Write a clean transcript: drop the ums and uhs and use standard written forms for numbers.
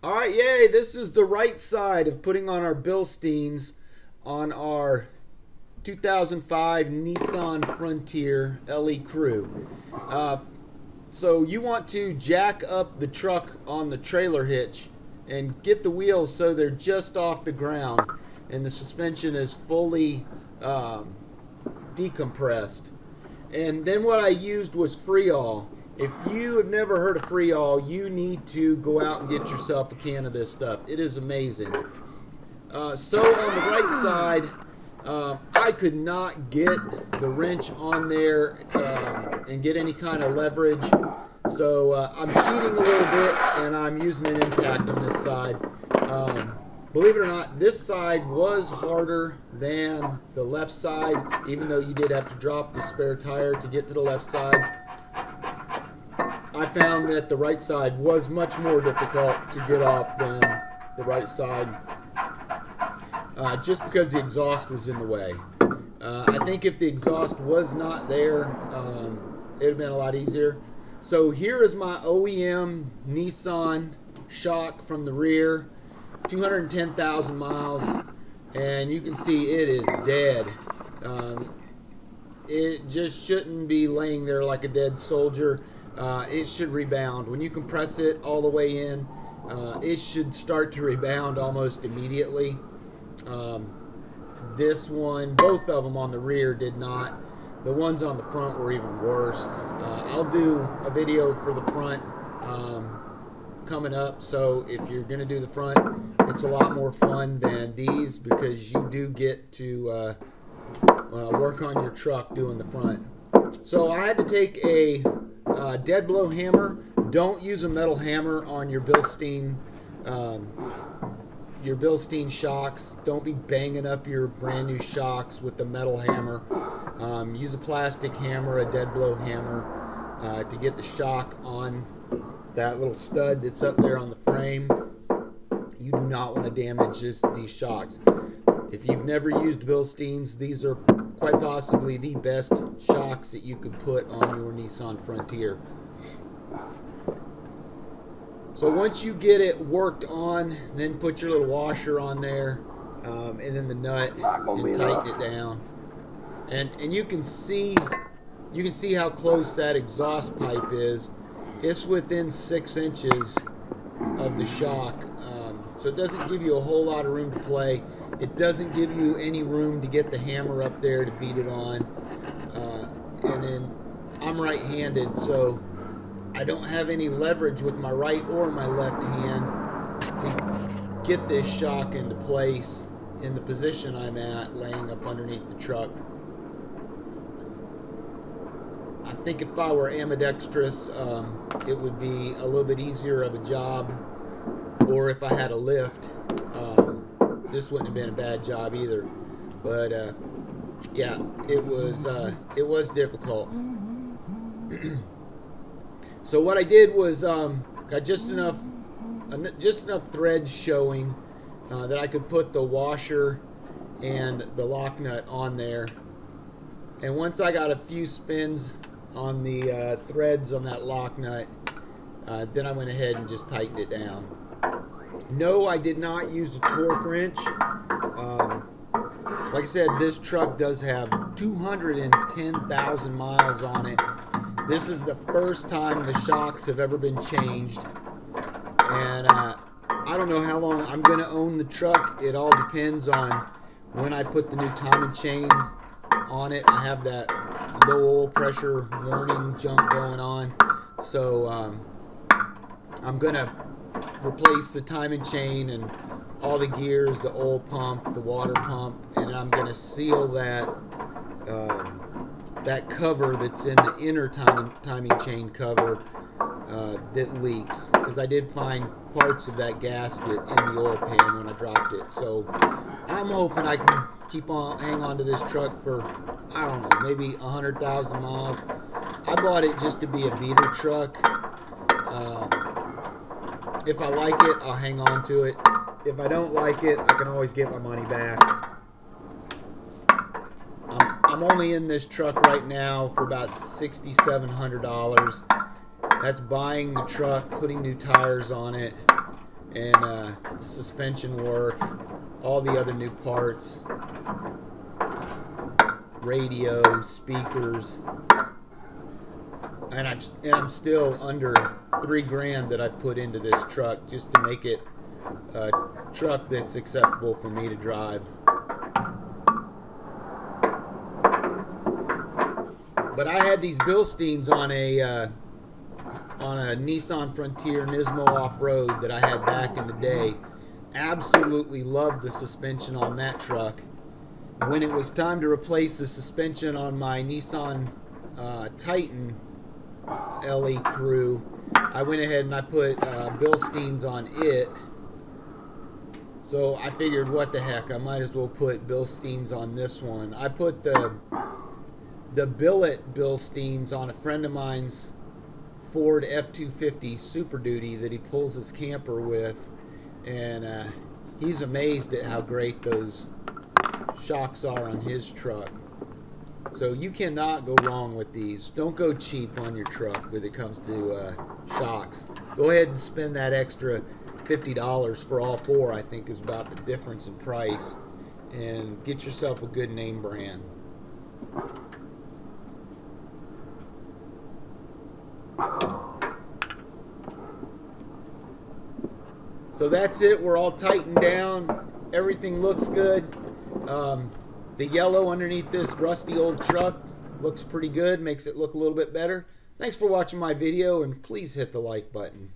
All right, yay, this is the right side of putting on our Bilsteins on our 2005 Nissan Frontier LE Crew. So you want to jack up the truck on the trailer hitch and get the wheels so they're just off the ground and the suspension is fully decompressed. And then what I used was Freeall. If you have never heard of Freeall, you need to go out and get yourself a can of this stuff. It is amazing. So on the right side, I could not get the wrench on there and get any kind of leverage. So I'm cheating a little bit and I'm using an impact on this side. Believe it or not, this side was harder than the left side, even though you did have to drop the spare tire to get to the left side. I found that the right side was much more difficult to get off than the right side, just because the exhaust was in the way. I think if the exhaust was not there, it would have been a lot easier. So here is my OEM Nissan shock from the rear, 210,000 miles, and you can see it is dead. It just shouldn't be laying there like a dead soldier. It should rebound. When you compress it all the way in, it should start to rebound almost immediately. This one, both of them on the rear did not. The ones on the front were even worse. I'll do a video for the front coming up, so if you're going to do the front, it's a lot more fun than these because you do get to work on your truck doing the front. So I had to take a dead blow hammer. Don't use a metal hammer on your Bilstein shocks. Don't be banging up your brand new shocks with the metal hammer. Use a plastic hammer, a dead blow hammer, to get the shock on that little stud that's up there on the frame. You do not want to damage these shocks. If you've never used Bilsteins, these are quite possibly the best shocks that you could put on your Nissan Frontier. So once you get it worked on, then put your little washer on there, and then the nut, and tighten it down. And you can see how close that exhaust pipe is. It's within 6 inches of the shock, so it doesn't give you a whole lot of room to play. It doesn't give you any room to get the hammer up there to beat it on. And then I'm right-handed, so I don't have any leverage with my right or my left hand to get this shock into place in the position I'm at, laying up underneath the truck. I think if I were ambidextrous, it would be a little bit easier of a job, or if I had a lift, this wouldn't have been a bad job either. But yeah, it was difficult. So what I did was got just enough threads showing that I could put the washer and the lock nut on there. And once I got a few spins on the threads on that lock nut, then I went ahead and just tightened it down. No, I did not use a torque wrench. Like I said, this truck does have 210,000 miles on it. This is the first time the shocks have ever been changed. And I don't know how long I'm going to own the truck. It all depends on when I put the new timing chain on it. I have that low oil pressure warning junk going on. So I'm going to replace the timing chain and all the gears, the oil pump, the water pump, and I'm going to seal that that cover that's in the inner timing chain cover that leaks, because I did find parts of that gasket in the oil pan when I dropped it. So I'm hoping I can hang on to this truck for, I don't know, maybe 100,000 miles. I bought it just to be a beater truck. If I like it, I'll hang on to it. If I don't like it, I can always get my money back. I'm only in this truck right now for about $6,700. That's buying the truck, putting new tires on it, and the suspension work, all the other new parts, radio, speakers, and I'm still under $3,000 that I've put into this truck just to make it a truck that's acceptable for me to drive. But I had these Bilsteins on a Nissan Frontier NISMO off-road that I had back in the day. Absolutely loved the suspension on that truck. When it was time to replace the suspension on my Nissan Titan LE Crew, I went ahead and I put Bilsteins on it. So I figured, what the heck, I might as well put Bilsteins on this one. I put the billet Bilsteins on a friend of mine's Ford F-250 Super Duty that he pulls his camper with, and he's amazed at how great those shocks are on his truck. So you cannot go wrong with these. Don't go cheap on your truck when it comes to shocks. Go ahead and spend that extra $50 for all four. I think is about the difference in price, and get yourself a good name brand. So that's it. We're all tightened down. Everything looks good. The yellow underneath this rusty old truck looks pretty good. Makes it look a little bit better. Thanks for watching my video, and please hit the like button.